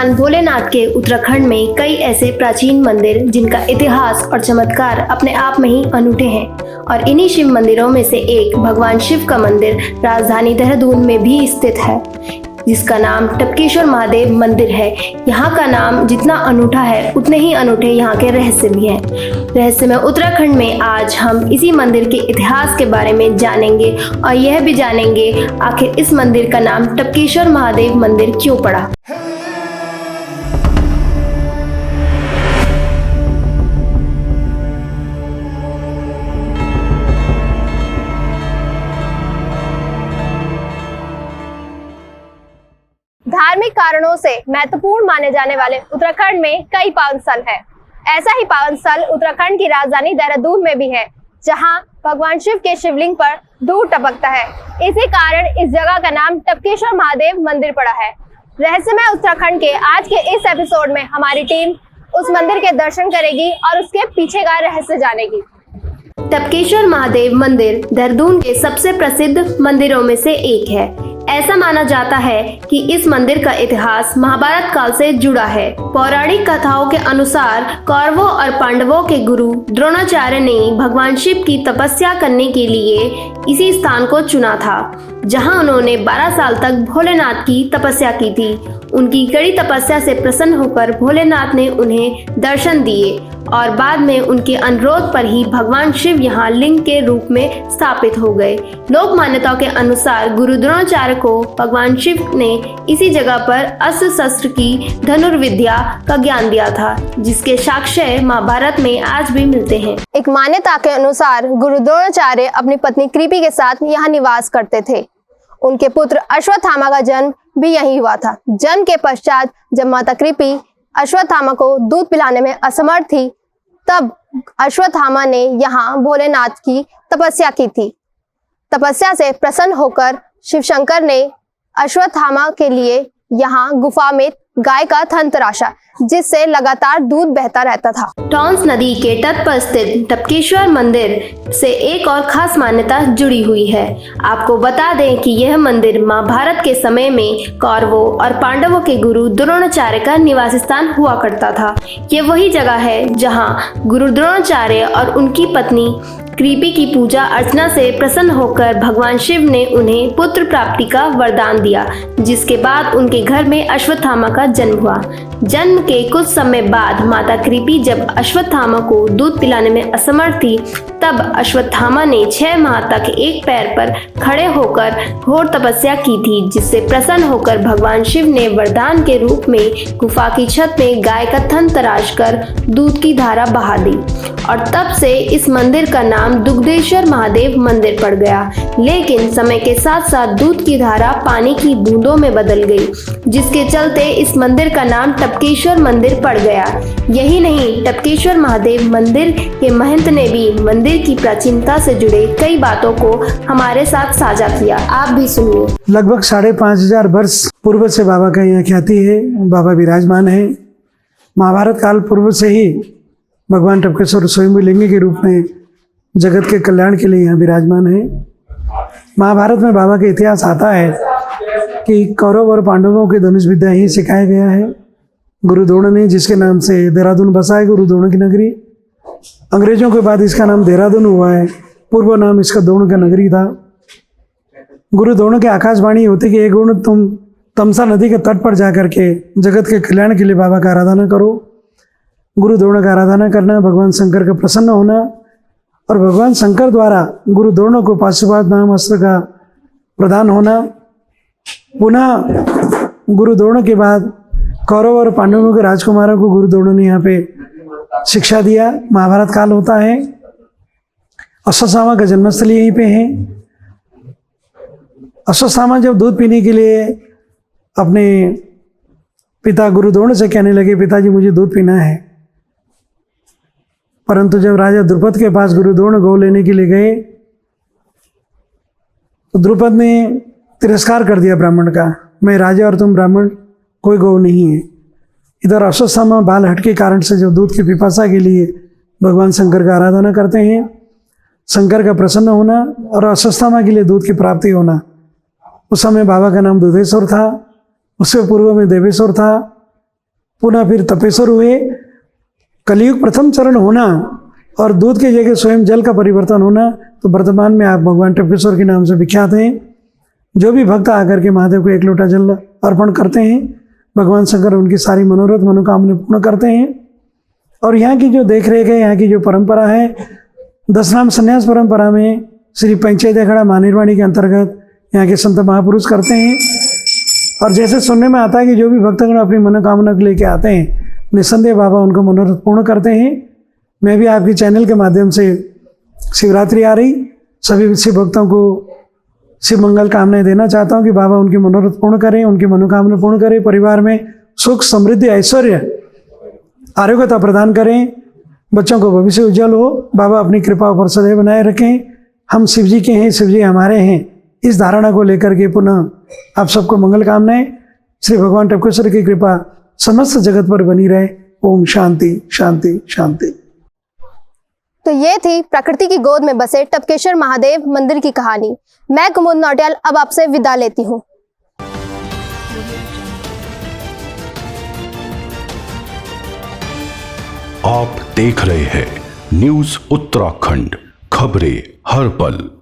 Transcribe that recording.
भगवान भोलेनाथ के उत्तराखंड में कई ऐसे प्राचीन मंदिर जिनका इतिहास और चमत्कार अपने आप में ही अनूठे हैं और इन्हीं शिव मंदिरों में से एक भगवान शिव का मंदिर राजधानी देहरादून में भी स्थित है, जिसका नाम टपकेश्वर महादेव मंदिर है। यहाँ का नाम जितना अनूठा है उतने ही अनूठे यहाँ के रहस्य भी हैं। रहस्यमय उत्तराखंड में आज हम इसी मंदिर के इतिहास के बारे में जानेंगे और यह भी जानेंगे आखिर इस मंदिर का नाम टपकेश्वर महादेव मंदिर क्यों पड़ा। धार्मिक कारणों से महत्वपूर्ण माने जाने वाले उत्तराखंड में कई पावन स्थल है। ऐसा ही पावन स्थल उत्तराखंड की राजधानी देहरादून में भी है, जहां भगवान शिव के शिवलिंग पर दूध टपकता है। इसी कारण इस जगह का नाम टपकेश्वर महादेव मंदिर पड़ा है। रहस्यमय उत्तराखंड के आज के इस एपिसोड में हमारी टीम उस मंदिर के दर्शन करेगी और उसके पीछे का रहस्य जानेगी। टपकेश्वर महादेव मंदिर देहरादून के सबसे प्रसिद्ध मंदिरों में से एक है। ऐसा माना जाता है कि इस मंदिर का इतिहास महाभारत काल से जुड़ा है। पौराणिक कथाओं के अनुसार कौरवों और पांडवों के गुरु द्रोणाचार्य ने भगवान शिव की तपस्या करने के लिए इसी स्थान को चुना था, जहां उन्होंने 12 साल तक भोलेनाथ की तपस्या की थी। उनकी कड़ी तपस्या से प्रसन्न होकर भोलेनाथ ने उन्हें दर्शन दिए और बाद में उनके अनुरोध पर ही भगवान शिव यहाँ लिंग के रूप में स्थापित हो गए। लोक मान्यताओं के अनुसार गुरु द्रोणाचार्य को भगवान शिव ने इसी जगह पर अस्त्र शस्त्र की धनुर्विद्या का ज्ञान दिया था, जिसके साक्ष्य महाभारत में आज भी मिलते हैं। एक मान्यता के अनुसार गुरु द्रोणाचार्य अपनी पत्नी कृपी के साथ यहाँ निवास करते थे। उनके पुत्र अश्वत्थामा का जन्म भी यहीं हुआ था। जन्म के पश्चात जब माता कृपी अश्वत्थामा को दूध पिलाने में असमर्थ थी, तब अश्वत्थामा ने यहाँ भोलेनाथ की तपस्या की थी। तपस्या से प्रसन्न होकर शिव शंकर ने अश्वत्थामा के लिए यहाँ गुफा में गाय का थन तराशा, जिससे लगातार दूध बहता रहता था। टॉन्स नदी के तट पर स्थित टपकेश्वर मंदिर से एक और खास मान्यता जुड़ी हुई है। आपको बता दें कि यह मंदिर महाभारत के समय में कौरवों और पांडवों के गुरु द्रोणाचार्य का निवास स्थान हुआ करता था। यह वही जगह है जहां गुरु द्रोणाचार्य और उनकी पत्नी कृपी की पूजा अर्चना से प्रसन्न होकर भगवान शिव ने उन्हें पुत्र प्राप्ति का वरदान दिया, जिसके बाद उनके घर में अश्वत्थामा का जन्म हुआ। जन्म के कुछ समय बाद माता कृपी जब अश्वत्थामा को दूध पिलाने में असमर्थ थी, तब अश्वत्थामा ने 6 माह तक एक पैर पर खड़े होकर घोर तपस्या की थी, जिससे प्रसन्न होकर भगवान शिव ने वरदान के रूप में गुफा की छत में गाय का थन तराश कर दूध की धारा बहा दी और तब से इस मंदिर का नाम दुग्धेश्वर महादेव मंदिर पड़ गया। लेकिन समय के साथ साथ दूध की धारा पानी की बूंदों में बदल गई, जिसके चलते इस मंदिर का नाम टपकेश्वर मंदिर पड़ गया। यही नहीं, टपकेश्वर महादेव मंदिर के महंत ने भी मंदिर की प्राचीनता से जुड़े कई बातों को हमारे साथ साझा किया। आप भी सुनिए। लगभग 5,500 वर्ष पूर्व से बाबा का यहाँ ख्याति है। बाबा विराजमान है। महाभारत काल पूर्व से ही भगवान टपकेश्वर स्वयं लिंग के रूप में जगत के कल्याण के लिए यहाँ विराजमान है। महाभारत में बाबा का इतिहास आता है कि कौरव और पांडवों के धनुष विद्या ही सिखाया गया है। गुरु द्रोण ने, जिसके नाम से देहरादून बसा है, गुरु द्रोण की नगरी। अंग्रेजों के बाद इसका नाम देहरादून हुआ है। पूर्व नाम इसका द्रोण का नगरी था। गुरु द्रोण की आकाशवाणी होती कि एक गुण तुम तमसा नदी के तट पर जाकर के जगत के कल्याण के लिए बाबा का आराधना करो। गुरु द्रोण का आराधना करना, भगवान शंकर का प्रसन्न होना और भगवान शंकर द्वारा गुरु द्रोण को पाशुपात नाम अस्त्र का प्रदान होना। पुनः गुरु द्रोण के बाद कौरव और पांडवों के राजकुमारों को गुरु द्रोण ने यहाँ पे शिक्षा दिया। महाभारत काल होता है। अश्वत्थामा का जन्मस्थल यहीं पे है। अश्वत्थामा जब दूध पीने के लिए अपने पिता गुरु द्रोण से कहने लगे, पिताजी मुझे दूध पीना है, परंतु जब राजा द्रुपद के पास गुरु द्रोण गौ लेने के लिए गए तो द्रुपद ने तिरस्कार कर दिया ब्राह्मण का, मैं राजा और तुम ब्राह्मण, कोई गौ नहीं है। इधर अश्वत्थामा बाल हट के कारण से जो दूध की पिपासा के लिए भगवान शंकर का आराधना करते हैं, शंकर का प्रसन्न होना और अश्वत्थामा के लिए दूध की प्राप्ति होना। उस समय बाबा का नाम दुधेश्वर था, उससे पूर्व में देवेश्वर था, पुनः फिर तपेश्वर हुए। कलयुग प्रथम चरण होना और दूध की जगह स्वयं जल का परिवर्तन होना, तो वर्तमान में आप भगवान टपकेश्वर के नाम से विख्यात हैं। जो भी भक्त आकर के महादेव को 1 लोटा जल अर्पण करते हैं, भगवान शंकर उनकी सारी मनोरथ मनोकामना पूर्ण करते हैं। और यहाँ की जो देख रेख है, यहाँ की जो परंपरा है, 10 नाम संन्यास परंपरा में श्री पंचायत अखाड़ा महानिर्वाणी के अंतर्गत यहाँ के संत महापुरुष करते हैं। और जैसे सुनने में आता है कि जो भी भक्तगण अपनी मनोकामना को लेके आते हैं, निस्संदेह बाबा उनको मनोरथ पूर्ण करते हैं। मैं भी आपके चैनल के माध्यम से शिवरात्रि आ रही, सभी शिव भक्तों को शिव मंगल कामनाएं देना चाहता हूँ कि बाबा उनकी मनोरथ पूर्ण करें, उनकी मनोकामना पूर्ण करें, परिवार में सुख समृद्धि ऐश्वर्य आरोग्यता प्रदान करें, बच्चों को भविष्य उज्जवल हो, बाबा अपनी कृपा पर सदैव बनाए रखें। हम शिव जी के हैं, शिव जी हमारे हैं, इस धारणा को लेकर के पुनः आप सबको मंगल कामनाएं। श्री भगवान टपकेश्वर की कृपा समस्त जगत पर बनी रहे। ओम शांति शांति शांति। तो ये थी प्रकृति की गोद में बसे टपकेश्वर महादेव मंदिर की कहानी। मैं कुमुद नौटियाल अब आपसे विदा लेती हूँ। आप देख रहे हैं न्यूज़ उत्तराखंड, खबरें हर पल।